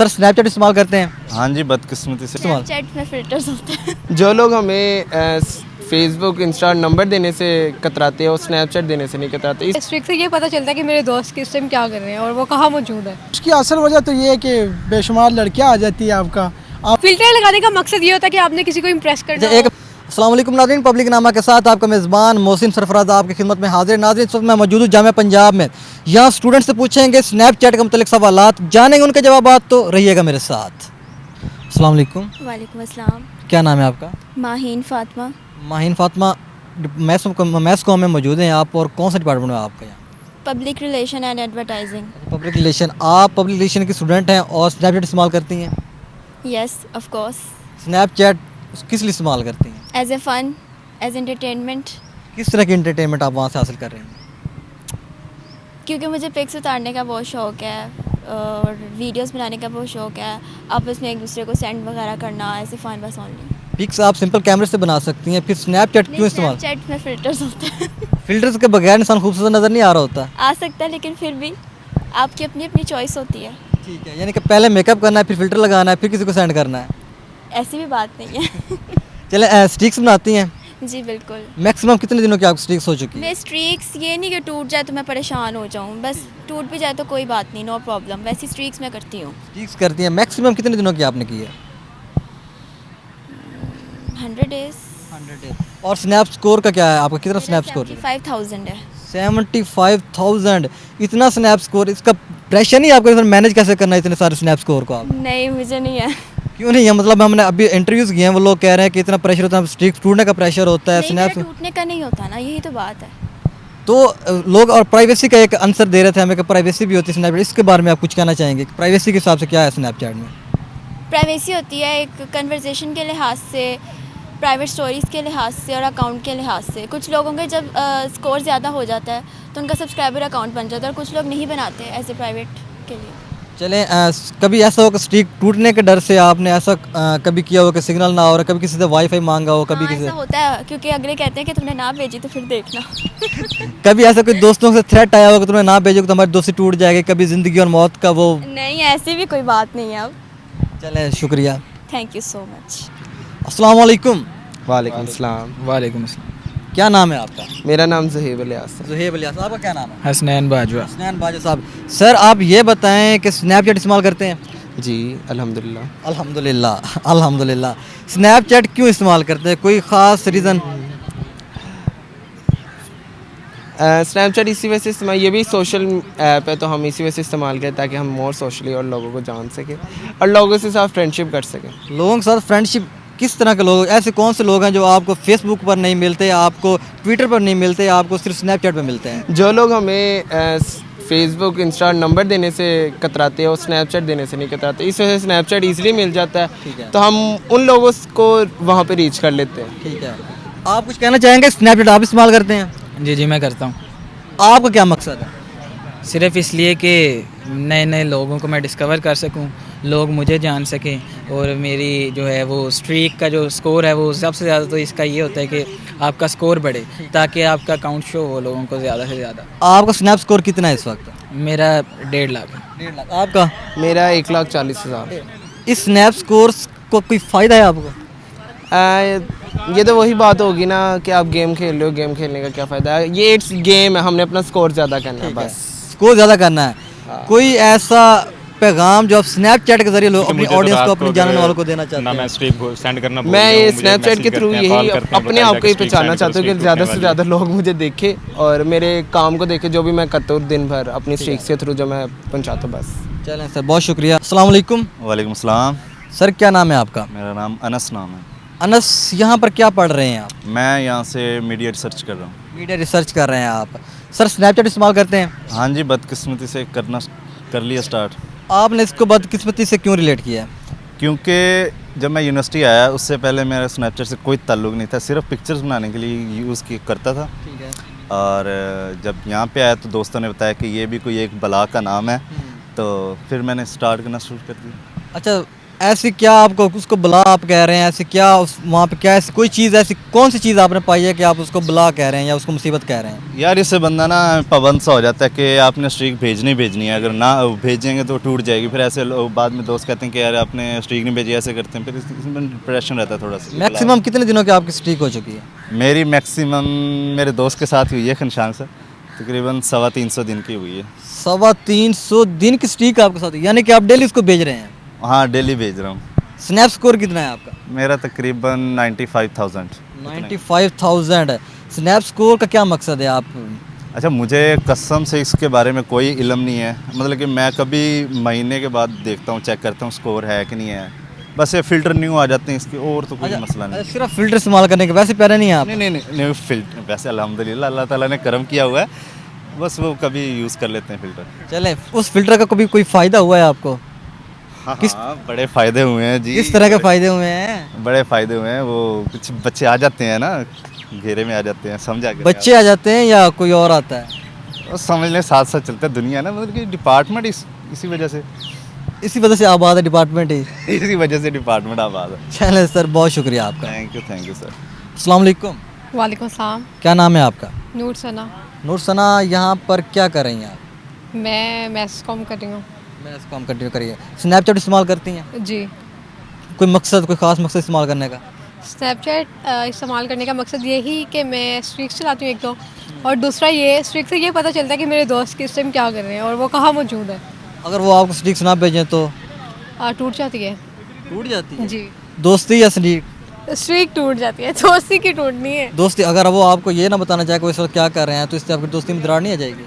Sir Snapchat इस्तेमाल करते हैं? हाँ जी, बदकिस्मती से इस्तेमाल स्नैपचैट में फिल्टर्स होते हैं। जो लोग हमें फेसबुक इंस्टा नंबर देने से कतराते हैं और स्नैपचैट देने से नहीं कतराते। इस ट्रिक से ये पता चलता है कि मेरे दोस्त किस टाइम क्या कर रहे हैं और वो कहाँ मौजूद है। उसकी असल वजह तो ये है कि बेशुमार लड़कियां आ जाती है आपका। फिल्टर लगाने का मकसद ये होता है कि आपने किसी को इम्प्रेस करना एक अस्सलाम वालेकुम नाज़रीन, पब्लिक नामा के साथ आपका मेज़बान मोहसिन सरफराज आपकी खिदमत में हाजिर। नाज़रीन, इस वक्त मैं मौजूद हूँ जामिया पंजाब में। यहाँ स्टूडेंट से पूछेंगे स्नैपचैट के मुतल्लिक सवालात, जानेंगे उनके जवाबात, तो रहिएगा मेरे साथ। अस्सलाम वालेकुम। वालेकुम अस्सलाम। क्या नाम है आपका? माहीन फातिमा। माहीन फातिमा, मैथ्स कॉम में मौजूद हैं आप, और कौन सा डिपार्टमेंट है आपका यहाँ? Public relation and advertising. Public relation. आप पब्लिक रिलेशन की स्टूडेंट हैं और स्नैपचैट इस्तेमाल करती हैं? Yes of course. स्नैपचैट किस लिए इस्तेमाल करती हैं? As a fun, as entertainment. किस तरह की एंटरटेनमेंट आप वहाँ से हासिल कर रहे हैं? क्योंकि मुझे पिक्स उतारने का बहुत शौक़ है और वीडियोस बनाने का बहुत शौक़ है, आपस में एक दूसरे को सेंड वगैरह करना, ऐसे फ़न बस ओनली। पिक्स आप सिंपल कैमरे से बना सकती हैं, फिर स्नैपचैट क्यों इस्तेमाल? स्नैपचैट में फिल्टर्स होते हैं। फिल्टर्स के बगैर इंसान खूबसूरत नज़र नहीं आ रहा होता। आ सकता है, लेकिन फिर भी आपकी अपनी अपनी चॉइस होती है। ठीक है, यानी कि पहले मेकअप करना है, फिर फिल्टर लगाना है, फिर किसी को सेंड करना है। ऐसी भी बात नहीं है। चले, स्ट्रिक्स बनाती हैं? जी बिल्कुल। मैक्सिमम कितने दिनों की आपकी स्ट्रिक्स हो चुकी है? मैं स्ट्रीक्स ये नहीं कि टूट जाए तो मैं परेशान हो जाऊँ, बस टूट भी जाए तो कोई बात नहीं, नो प्रॉब्लम। वैसी स्ट्रीक्स मैं करती हूँ। स्ट्रिक्स करती हैं। मैक्सिमम कितने दिनों की आपने की है? 100 डेज। 100 डेज। और स्नैप स्कोर का क्या है आपका? कितना स्नैप स्कोर? 75,000 है। 75,000। इतना स्नैप स्कोर, इसका प्रेशर नहीं आपको? फिर मैनेज कैसे करना है इतने सारे स्नैप स्कोर को आप? नहीं, मुझे नहीं है। क्यों नहीं है? मतलब हमने अभी इंटरव्यूज़ किए हैं, वो लोग कह रहे हैं कि इतना प्रेशर होता है, स्ट्रिक्स टूटने का प्रेशर होता है। नहीं, मेरा स्नैप टूटने का नहीं होता ना, यही तो बात है। तो लोग, और प्राइवेसी का एक आंसर दे रहे थे हमें कि प्राइवेसी भी होती है स्नैपचैट, इसके बारे में आप कुछ कहना चाहेंगे? प्राइवेसी के हिसाब से क्या है स्नैपचैट में? प्राइवेसी होती है एक कन्वर्सेशन के लिहाज से, प्राइवेट स्टोरीज़ के लिहाज से और अकाउंट के लिहाज से। कुछ लोगों के जब स्कोर ज़्यादा हो जाता है तो उनका सब्सक्राइबर अकाउंट बन जाता है, और कुछ लोग नहीं बनाते ऐसे प्राइवेट के लिए। चलें, कभी ऐसा हो कि स्ट्रीक टूटने के डर से आपने ऐसा कभी किया हो कि सिग्नल ना हो, और कभी किसी से वाईफाई मांगा हो, कभी हाँ, किसी ऐसा होता है, क्योंकि अगले कहते हैं कि तुमने ना भेजी तो फिर देखना। कभी ऐसा कोई दोस्तों से थ्रेट आया हो कि तुमने ना भेजोगे तो हमारी दोस्ती टूट जाएगी, कभी ज़िंदगी और मौत का वो? नहीं, ऐसी भी कोई बात नहीं है अब। चलें, शुक्रिया। Thank you so much. अस्सलाम वालेकुम। वालेकुम सलाम। वालेकुम अस्सलाम। क्या नाम है आपका? मेरा नाम ज़हीब इलियास है। ज़ुहैब इलियास। आपका क्या नाम है? हसनैन बाजवा। हसनैन बाजा साहब। सर, आप ये बताएं कि स्नैपचैट इस्तेमाल करते हैं? जी अल्हम्दुलिल्लाह। अल्हम्दुलिल्लाह, अल्हम्दुलिल्लाह। स्नैपचैट क्यों इस्तेमाल करते हैं? कोई ख़ास रीज़न? स्नैपचैट इसी वजह से इस्तेमाल, ये भी सोशल ऐप है तो हम इसी वजह से इस्तेमाल करें ताकि हम मोर सोशली और लोगों को जान सकें और लोगों के साथ फ्रेंडशिप कर सकें। लोगों के साथ फ्रेंडशिप, किस तरह के लोग? ऐसे कौन से लोग हैं जो आपको फेसबुक पर नहीं मिलते, आपको ट्विटर पर नहीं मिलते, आपको सिर्फ स्नैपचैट पर मिलते हैं? जो लोग हमें फेसबुक इंस्टा नंबर देने से कतराते हैं और स्नैपचैट देने से नहीं कतराते, इस वजह से स्नैपचैट ईजिली मिल जाता ठीक है। है तो हम उन लोगों को वहाँ पे रीच कर लेते हैं। ठीक है। आप कुछ कहना चाहेंगे? स्नैपचैट आप इस्तेमाल करते हैं? जी जी, मैं करता हूँ। आपका क्या मकसद है? सिर्फ इसलिए कि नए नए लोगों को मैं डिस्कवर कर सकूं, लोग मुझे जान सकें, और मेरी जो है वो स्ट्रीक का जो स्कोर है वो सबसे ज़्यादा तो इसका ये होता है कि आपका स्कोर बढ़े ताकि आपका अकाउंट शो हो लोगों को ज़्यादा से ज़्यादा। आपका स्नैप स्कोर कितना है इस वक्त? मेरा 1.5 लाख है। 1.5 लाख। आपका? मेरा 1,40,000। इस स्नैप स्कोर को कोई फ़ायदा है आपको? ये तो वही बात होगी ना कि आप गेम खेल रहे हो, गेम खेलने का क्या फ़ायदा है? ये इट्स गेम है, हमने अपना स्कोर ज़्यादा करना है बस। स्कोर ज़्यादा करना है। कोई ऐसा पैगाम जो आप स्नैपचैट के जरिए लोग अपनी ऑडियंस को, अपने जानने वालों को देना चाहते हैं? मैं स्ट्रीक सेंड करना भूल मैं गया ये हूँ, मुझे स्नैपचैट मैसेज के थ्रू करते हैं, यही कॉल करते हैं, अपने बताया आप को ही कि पहचानना स्ट्रीक चाहता हूँ कि सेंड ज़्यादा करो, से ज़्यादा लोग मुझे देखे और मेरे काम को देखे, जो भी मैं करता हूँ दिन भर अपनी स्ट्रीक्स के थ्रू जो मैं पहुँचाता हूँ बस। चलें सर, बहुत शुक्रिया। अस्सलाम वालेकुम। वालेकुम सलाम। सर, क्या नाम है आपका? मेरा नाम अनस नाम है। अनस, यहाँ पर क्या पढ़ रहे हैं आप? मैं यहाँ से मीडिया रिसर्च कर रहा हूँ। मीडिया रिसर्च कर रहे हैं आप। सर, स्नैपचैट इस्तेमाल करते हैं? हाँ जी, बदकिस्मती से करना कर लिया स्टार्ट। आपने इसको बदकिस्मती से क्यों रिलेट किया है? क्योंकि जब मैं यूनिवर्सिटी आया उससे पहले मेरा स्नैपचैट से कोई ताल्लुक़ नहीं था, सिर्फ पिक्चर्स बनाने के लिए यूज़ करता था। ठीक है। और जब यहाँ पे आया तो दोस्तों ने बताया कि ये भी कोई एक बला का नाम है, तो फिर मैंने स्टार्ट करना शुरू कर दिया। अच्छा, ऐसी क्या आपको उसको बुला आप कह रहे हैं, ऐसी क्या वहाँ पे क्या ऐसी कोई चीज़, ऐसी कौन सी चीज़ आपने पाई है कि आप उसको बुला कह रहे हैं या उसको मुसीबत कह रहे हैं? यार इससे बंदा ना पाबंद सा हो जाता है कि आपने स्ट्रीक भेजनी है, अगर ना भेजेंगे तो टूट जाएगी। फिर ऐसे लोग बाद में दोस्त कहते हैं कि यार आपने स्ट्रीक नहीं भेजी, ऐसे करते हैं, फिर इसमें डिप्रेशन रहता है थोड़ा सा। मैक्सिमम कितने दिनों की आपकी स्ट्रीक हो चुकी है? मेरी मैक्सिमम मेरे दोस्त के साथ हुई है खनशान से, तकरीबन 350 दिन की हुई है। 350 दिन की स्ट्रीक आपके साथ है, यानी कि आप डेली उसको भेज रहे हैं? हाँ डेली भेज रहा हूँ। स्नैप स्कोर कितना है आपका? मेरा तकरीबन 95,000। 95,000 है। स्नैप स्कोर का क्या मकसद है आप? अच्छा, मुझे कसम से इसके बारे में कोई इल्म नहीं है, मतलब कि मैं कभी महीने के बाद देखता हूँ, चेक करता हूँ स्कोर है कि नहीं है। बस ये फ़िल्टर न्यू आ जाते हैं इसके, और तो कोई मसला नहीं। सिर्फ फिल्टर इस्तेमाल करने के, वैसे प्यारे नहीं है आप? नहीं फ़िल्टर वैसे अल्हम्दुलिल्लाह अल्लाह ताला ने करम किया हुआ है, बस वो कभी यूज़ कर लेते हैं फ़िल्टर। चलें, उस फिल्टर का कभी कोई फ़ायदा हुआ है आपको? हाँ बड़े फ़ायदे हुए हैं जी। किस तरह के फ़ायदे हुए हैं? बड़े फ़ायदे हुए हैं, वो कुछ बच्चे आ जाते हैं ना, घेरे में आ जाते हैं, समझा के बच्चे आ जाते हैं या कोई और आता है? और समझने साथ साथ चलता है दुनिया ना, मतलब कि डिपार्टमेंट इसी वजह से इसी वजह से आबाद है डिपार्टमेंट ही। इसी वजह से डिपार्टमेंट आबाद है। चलें सर, बहुत शुक्रिया आपका। Thank you sir. अस्सलाम वालेकुम। वालेकुम सलाम। क्या नाम है आपका? नूर सना। नूर सना, यहाँ पर क्या कर रही हैं आप? मैं मैथ्स कॉम कर रही हूँ। मैं इसको हम कंटिन्यू करिए। स्नैपचैट इस्तेमाल करती हैं? जी। कोई मकसद, कोई ख़ास मकसद इस्तेमाल करने का? स्नैपचैट इस्तेमाल करने का मकसद यही कि मैं स्ट्रीक्स चलाती हूँ एक तो, और दूसरा ये स्ट्रीक से ये पता चलता है कि मेरे दोस्त किस टाइम क्या कर रहे हैं और वो कहाँ मौजूद है। अगर वो आपको स्ट्रीक्स ना भेजें तो टूट जाती है। टूट जाती है? जी। दोस्ती या स्ट्रीक? स्ट्रीक टूट जाती है, दोस्ती की टूटनी है। दोस्ती, अगर वो आपको ये ना बताना चाहे कि वो इस वक्त क्या कर रहे हैं, तो इससे आपकी दोस्ती में दरार नहीं आ जाएगी?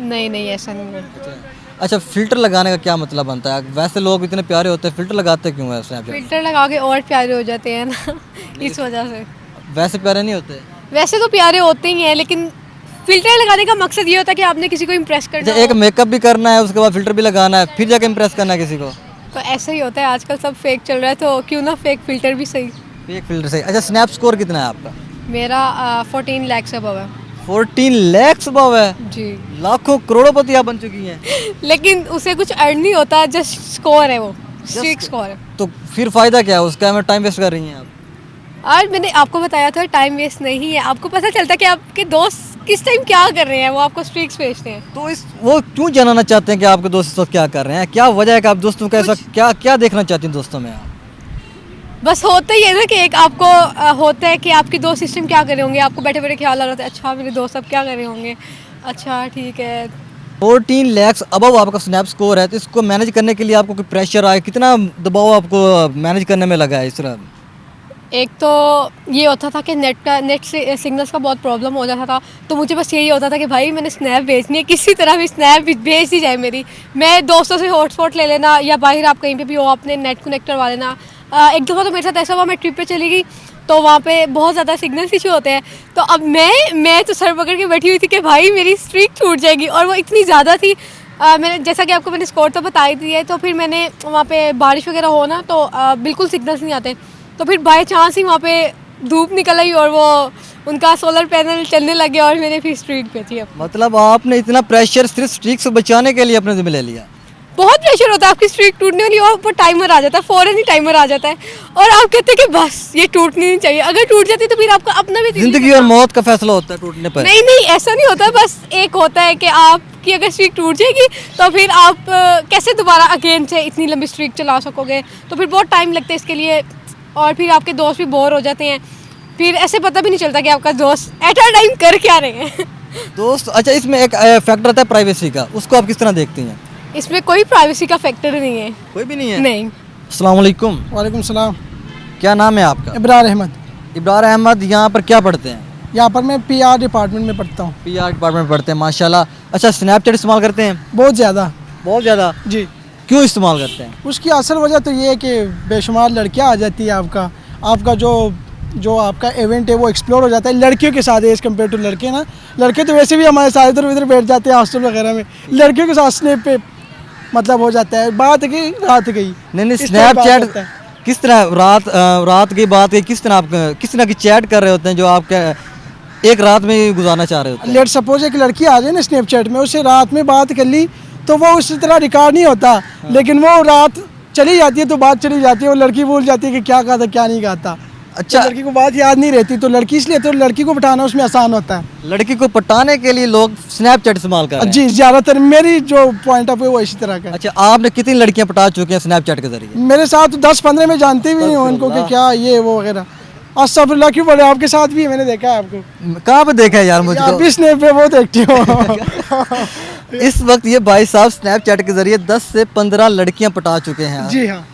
नहीं ऐसा नहीं है। अच्छा, फ़िल्टर लगाने का क्या मतलब बनता है? वैसे लोग इतने प्यारे होते हैं, फ़िल्टर लगाते क्यों है स्नैपचैट? फिल्टर लगा के और प्यारे हो जाते हैं ना इस वजह से। वैसे प्यारे नहीं होते? वैसे तो प्यारे होते ही हैं, लेकिन फिल्टर लगाने का मकसद ये होता है कि आपने किसी को इम्प्रेस करना अच्छा, एक मेकअप भी करना है, उसके बाद फ़िल्टर भी लगाना है, फिर जाके इम्प्रेस करना है किसी को? तो ऐसा ही होता है, आजकल सब फेक चल रहा है, तो क्यों ना फेक फिल्टर भी सही। फेक फ़िल्टर सही। अच्छा, स्नैप स्कोर कितना है आपका? मेरा 14 लाख से अबव है। 14 लाख अबव है? जी। लाखों करोड़पति आप बन चुकी हैं। लेकिन उसे कुछ अर्न नहीं होता, जस्ट स्कोर है, वो स्ट्रीक स्कोर है। तो फिर फ़ायदा क्या है उसका? में टाइम वेस्ट कर रही हैं आप। और मैंने आपको बताया था टाइम वेस्ट नहीं है, आपको पता चलता है कि आपके दोस्त किस टाइम क्या कर रहे हैं, वो आपको स्ट्रीक्स भेजते हैं। तो इस वो क्यों जानना चाहते हैं कि आपके दोस्त इस वक्त क्या कर रहे हैं? क्या वजह है कि आप दोस्तों का ऐसा क्या देखना चाहती हैं दोस्तों में आप? बस होता ही है ना कि एक आपको होता है कि आपके दोस्त सिस्टम क्या कर रहे होंगे, आपको बैठे बैठे ख्याल आ रहा होता है, अच्छा मेरे दोस्त अब क्या कर रहे होंगे, अच्छा ठीक है। 14 लाख अबव आपका स्नैप स्कोर है, तो इसको मैनेज करने के लिए आपको कोई प्रेशर आए, कितना दबाव आपको मैनेज करने में लगा है इस तरह? एक तो ये होता था कि नेट से सिग्नल्स का बहुत प्रॉब्लम हो जाता था, तो मुझे बस यही होता था कि भाई मैंने स्नैप भेजनी है, किसी तरह भी स्नैप भेज दी जाए मेरी। मैं दोस्तों से हॉटस्पॉट ले लेना, या बाहर आप कहीं पे भी हो अपने नेट कनेक्ट करवा लेना। एक दफ़ा तो मेरे साथ ऐसा हुआ, मैं ट्रिप पे चली गई तो वहाँ पे बहुत ज़्यादा सिग्नल्स इशू होते हैं, तो अब मैं तो सर पकड़ के बैठी हुई थी कि भाई मेरी स्ट्रीक छूट जाएगी, और वो इतनी ज़्यादा थी। मैंने जैसा कि आपको मैंने स्कोर तो बता ही दी है, तो फिर मैंने वहाँ पे बारिश वगैरह हो ना, तो बिल्कुल सिग्नल्स नहीं आते, तो फिर बाय चांस ही वहाँ पे धूप निकल आई और वो उनका सोलर पैनल चलने लगे और मैंने फिर स्ट्रीक भेजी। अब मतलब आपने इतना प्रेशर सिर्फ स्ट्रीक से बचाने के लिए अपने ज़िम्मे ले लिया? बहुत प्रेशर होता है, आपकी स्ट्रीक टूटने वाली और ऊपर टाइमर आ जाता है, फ़ौरन ही टाइमर आ जाता है, और आप कहते हैं कि बस ये टूटनी नहीं चाहिए। अगर टूट जाती तो फिर आपका अपना भी जिंदगी और मौत का फैसला होता है टूटने पर? नहीं ऐसा नहीं होता, बस एक होता है कि आपकी अगर स्ट्रीक टूट जाएगी तो फिर आप कैसे दोबारा अगेन से इतनी लंबी स्ट्रीक चला सकोगे, तो फिर बहुत टाइम लगता है इसके लिए, और फिर आपके दोस्त भी बोर हो जाते हैं, फिर ऐसे पता भी नहीं चलता कि आपका दोस्त एट अ टाइम कर क्या रहे हैं। दोस्त, अच्छा इसमें एक फैक्टर आता है प्राइवेसी का, उसको आप किस तरह देखती हैं? इसमें कोई प्राइवेसी का फैक्टर नहीं है। कोई भी नहीं है? नहीं। अस्सलाम वालेकुम। वालेकुम सलाम। क्या नाम है आपका? इब्रार अहमद। इब्रार अहमद, यहाँ पर क्या पढ़ते हैं? यहाँ पर मैं PR डिपार्टमेंट में पढ़ता हूँ। PR डिपार्टमेंट में पढ़ते हैं, माशाल्लाह। अच्छा, स्नैपचैट इस्तेमाल करते हैं? बहुत ज़्यादा। बहुत ज़्यादा? जी। क्यों इस्तेमाल करते हैं? उसकी असल वजह तो ये है कि बेशुमार लड़कियाँ आ जाती है, आपका जो आपका इवेंट है वो एक्सप्लोर हो जाता है लड़कियों के साथ एज़ कम्पेयर टू लड़के ना। लड़के तो वैसे भी हमारे साथ इधर उधर बैठ जाते हैं हॉस्टल वगैरह में, लड़कियों के साथ स्नैप पे मतलब हो जाता है। बात की रात गई, नहीं, स्नैपचैट किस तरह रात की बात है, किस तरह की चैट कर रहे होते हैं जो आप एक रात में ही गुजारना चाह रहे होते हैं? लेट सपोज एक लड़की आ जाए ना स्नैपचैट में, उससे रात में बात कर ली तो वो उसी तरह रिकॉर्ड नहीं होता, लेकिन वो रात चली जाती है तो बात चली जाती है, वो लड़की भूल जाती है कि क्या कहा था क्या नहीं कहा था। अच्छा। तो लड़की को बात याद नहीं रहती, तो लड़की इसलिए तो लड़की को बिठाना उसमें आसान होता है। लड़की को पटाने के लिए लोग स्नैपचैट इस्तेमाल कर रहे हैं। जी, ज़्यादातर मेरी जो पॉइंट ऑफ व्यू वो इसी तरह का है। अच्छा, आपने कितनी लड़कियां पटा चुके हैं स्नैपचैट के जरिए? मेरे साथ 10-15 में जानते भी नहीं हूँ उनको कि क्या ये वो वगैरह। अस्तगफुरुल्लाह, क्यों बोले, आपके साथ भी है, मैंने देखा है आपको। कहाँ पे देखा है यार आप मुझको? भी स्नैप पे बहुत एक्टिव हो। इस वक्त ये भाई साहब स्नैपचैट के जरिए 10 से 15 लड़कियां पटा चुके हैं। जी हाँ।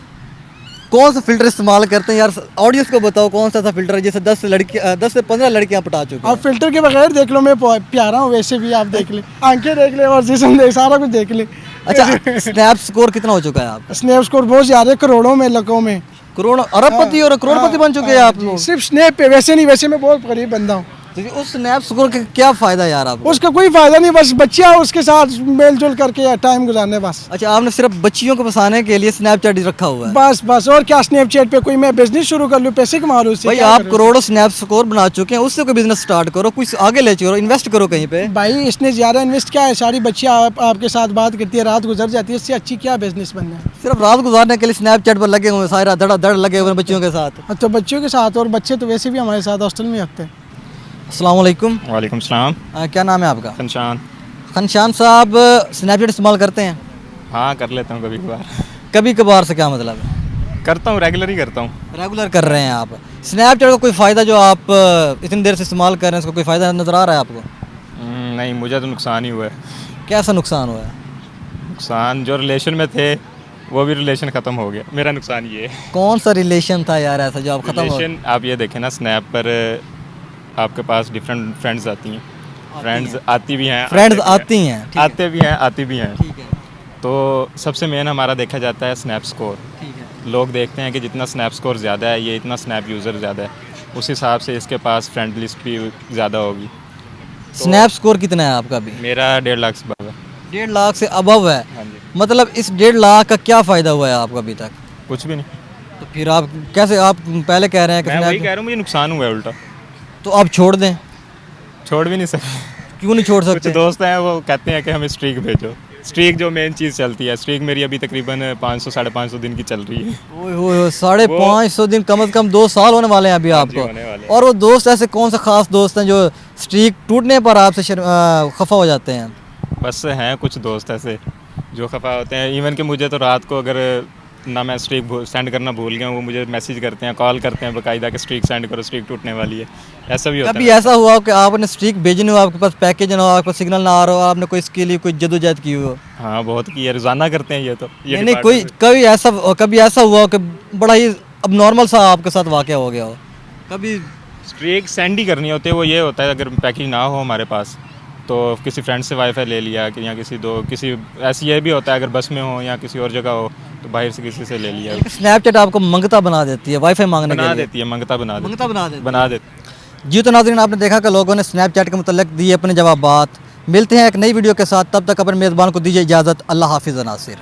कौन सा फिल्टर इस्तेमाल करते हैं यार? ऑडियंस को बताओ कौन सा फिल्टर है जिससे 10 से 15 लड़कियां पटा चुके आप हैं? फिल्टर के बगैर देख लो, मैं प्यारा हूँ वैसे भी, आप देख ले, आंखें देख ले और जिस्म देख, सारा कुछ देख ले। अच्छा, स्नैप स्कोर कितना हो चुका है आप? स्नैप स्कोर बहुत ज़्यादा, करोड़ों में, लाखों में। करोड़ अरबपति और करोड़पति बन चुके हैं आप लोग। सिर्फ स्नैप पे, वैसे नहीं, वैसे मैं बहुत गरीब बंदा हूँ। तो ये उस स्नैप स्कोर का क्या फायदा यार आपको? उसका कोई फायदा नहीं, बस बच्चियाँ उसके साथ मेल जोल करके टाइम गुजारने बस। अच्छा, आपने सिर्फ बच्चियों को फंसाने के लिए स्नैपचैट रखा हुआ है? बस बस, और क्या, स्नैपचैट पे कोई मैं बिजनेस शुरू कर लूँ, पैसे कमा लूँ उससे। भाई क्या आप करूँ? करोड़ों स्नैप स्कोर बना चुके हैं, उससे कोई बिजनेस स्टार्ट करो, कुछ आगे ले चलो, इन्वेस्ट करो कहीं पे। भाई इसने ज़्यादा इन्वेस्ट क्या है, सारी बच्चियाँ आपके साथ बात करती है, रात गुजर जाती है, इससे अच्छी क्या बिजनेस बनना है। सिर्फ रात गुजारने के लिए स्नैपचैट पर लगे हुए हैं, सारा धड़ लगे हुए हैं बच्चियों के साथ। तो बच्चों के साथ, और बच्चे तो वैसे भी हमारे साथ हॉस्टल में रखते हैं। अस्सलाम वालेकुम। वालेकुम सलाम। क्या नाम है आपका? खनशान। खनशान साहब, स्नैपचैट इस्तेमाल करते हैं? हाँ, कर लेता हूँ कभी कभार। कभी कभार से क्या मतलब है? करता हूँ, रेगुलर ही करता हूँ। रेगुलर कर रहे हैं आप। स्नैपचैट का कोई फ़ायदा जो आप इतनी देर से इस्तेमाल कर रहे हैं, उसका कोई फ़ायदा नज़र आ रहा है आपको? नहीं, मुझे तो नुकसान ही हुआ है। कैसा नुकसान हुआ है? नुकसान, जो रिलेशन में थे वो भी रिलेशन ख़त्म हो गया, मेरा नुकसान ये है। कौन सा रिलेशन था यार ऐसा जो आप ख़त्म हो? रिलेशन आप ये देखें ना, स्नैप पर आपके पास डिफरेंट फ्रेंड्स आती हैं, फ्रेंड्स आती भी हैं, फ्रेंड्स आती हैं, ठीक है। आते भी हैं, आती भी हैं। ठीक है, तो सबसे मेन हमारा देखा जाता है स्नैप स्कोर। ठीक है। लोग देखते हैं कि जितना स्नैप स्कोर ज़्यादा है, ये इतना स्नैप यूज़र ज़्यादा है, उस हिसाब से इसके पास फ्रेंड लिस्ट भी ज़्यादा होगी। स्नैप स्कोर कितना है आपका अभी? मेरा 1.5 लाख से है। 1.5 लाख से अबव है? हाँ जी। मतलब इस 1.5 लाख का क्या फ़ायदा हुआ है आपको अभी तक? कुछ भी नहीं, तो फिर आप कैसे, आप पहले कह रहे हैं कि मैं वही स्नैप, कह रहा हूँ, मुझे नुकसान हुआ है उल्टा। तो आप छोड़ दें? छोड़ भी नहीं सकते। क्यों नहीं छोड़ कुछ सकते? दोस्त हैं वो कहते हैं कि हमें स्ट्रीक भेजो। स्ट्रीक जो मेन चीज़ चलती है, स्ट्रीक मेरी अभी तकरीबन 500-550 दिन की चल रही है। ओए होए, 550 दिन, कम से कम 2 साल होने वाले हैं अभी हाँ जी, आपको। होने वाले हैं। और वो दोस्त ऐसे कौन से खास दोस्त हैं जो स्ट्रीक टूटने पर आपसे खफा हो जाते हैं? बस हैं कुछ दोस्त ऐसे जो खफा होते हैं। इवन कि मुझे तो रात को अगर ना मैं स्ट्रीक सेंड करना भूल गया हूँ, वो मुझे मैसेज करते हैं, कॉल करते हैं बाकायदा कि स्ट्रीक सेंड करो, स्ट्रीक टूटने वाली है। ऐसा भी होता कभी है। ऐसा हुआ हो कि आपने स्ट्रीक भेजनी हो, आपके पास पैकेज ना हो, आपके पास सिग्नल ना आ रहा हो, आपने कोई इसके लिए कोई जद्दोजहद की हो? हाँ, बहुत की है, रोज़ाना करते हैं ये तो। ये नहीं, कोई कभी ऐसा हुआ हो कि बड़ा ही अब नॉर्मल सा आपके साथ वाक़या हो गया हो कभी? स्ट्रीक सेंड ही करनी होती है, वो ये होता है अगर पैकेज ना हो हमारे पास तो किसी फ्रेंड से वाईफाई ले लिया कि या किसी ऐसी ये भी होता है अगर बस में हो या किसी और जगह हो तो बाहर से किसी से ले लिया। स्नैपचैट आपको मंगता बना देती है वाईफाई मांगने के बना लिए? देती है, मंगता बना देती मंगता बना देती है। बना देती। जी तो नाज़रीन, आपने देखा कि लोगों ने स्नैपचैट के मुतल्लिक़ दिए अपने जवाबात। मिलते हैं एक नई वीडियो के साथ, तब तक अपने मेज़बान को दीजिए इजाज़त। अल्लाह हाफिज़ नासिर।